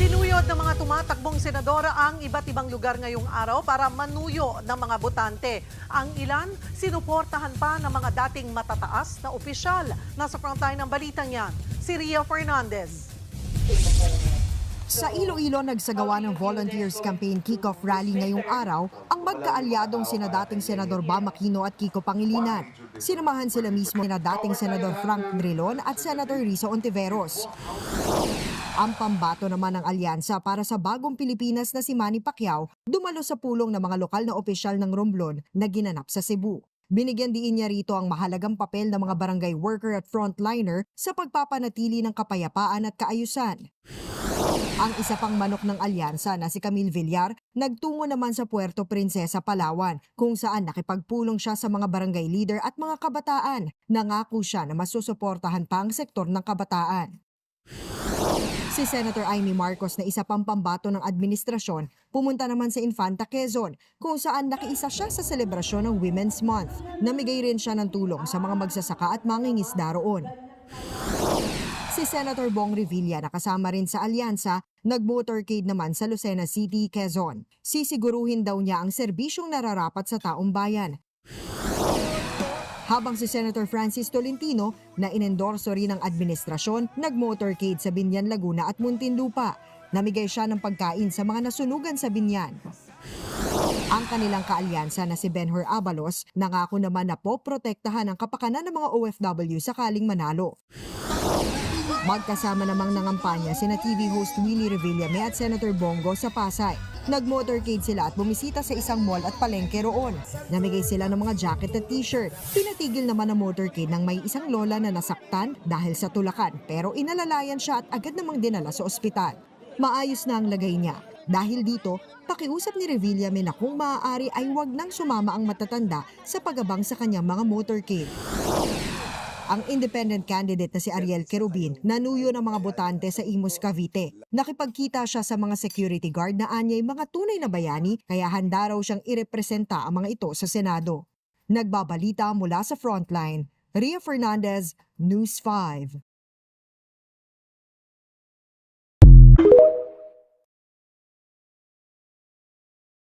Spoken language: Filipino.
Sinuyod ng mga tumatakbong senadora ang iba't ibang lugar ngayong araw para manuyo ng mga botante. Ang ilan, sinuportahan pa ng mga dating matataas na opisyal. Nasa frontline ng balitang yan, si Ria Fernandez. Sa Iloilo, nagsagawa ng Volunteers Campaign Kickoff Rally ngayong araw ang magkaalyadong sina dating Senador Bam Aquino at Kiko Pangilinan. Sinamahan sila mismo na dating Senador Frank Drilon at Senator Risa Ontiveros. Ang pambato naman ng alyansa para sa bagong Pilipinas na si Manny Pacquiao dumalo sa pulong ng mga lokal na opisyal ng Romblon na ginanap sa Cebu. Binigyan diin niya rito ang mahalagang papel ng mga barangay worker at frontliner sa pagpapanatili ng kapayapaan at kaayusan. Ang isa pang manok ng alyansa na si Camille Villar nagtungo naman sa Puerto Princesa, Palawan kung saan nakipagpulong siya sa mga barangay leader at mga kabataan. Nangako siya na masusuportahan pa ang sektor ng kabataan. Si Senator Amy Marcos na isa pang pambato ng administrasyon pumunta naman sa Infanta, Quezon kung saan nakiisa siya sa selebrasyon ng Women's Month. Namigay rin siya ng tulong sa mga magsasaka at mangingisda roon. Si Senator Bong Revilla na kasama rin sa alyansa, nag-motorcade naman sa Lucena City, Quezon. Sisiguruhin daw niya ang serbisyong nararapat sa taong bayan. Habang si Senator Francis Tolentino na inendorso rin ng administrasyon, nag-motorcade sa Binyan, Laguna at Muntinlupa. Namigay siya ng pagkain sa mga nasunugan sa Binyan. Ang kanilang kaalyansa na si Benhur Abalos nangako naman na poprotektahan ang kapakanan ng mga OFW sakaling manalo. Magkasama namang nangampanya sina TV host Willie Revillame at Senator Bongo sa Pasay. Nag-motorcade sila at bumisita sa isang mall at palengke roon. Namigay sila ng mga jacket at t-shirt. Pinatigil naman ang motorcade ng may isang lola na nasaktan dahil sa tulakan pero inalalayan siya at agad namang dinala sa ospital. Maayos na ang lagay niya. Dahil dito, pakiusap ni Revillame na kung maaari ay huwag nang sumama ang matatanda sa pagabang sa kanyang mga motorcade. Ang independent candidate na si Ariel Querubin nanuyo ng mga botante sa Imus, Cavite. Nakipagkita siya sa mga security guard na anyay mga tunay na bayani kaya handa raw siyang irepresenta ang mga ito sa Senado. Nagbabalita mula sa Frontline, Ria Fernandez, News 5.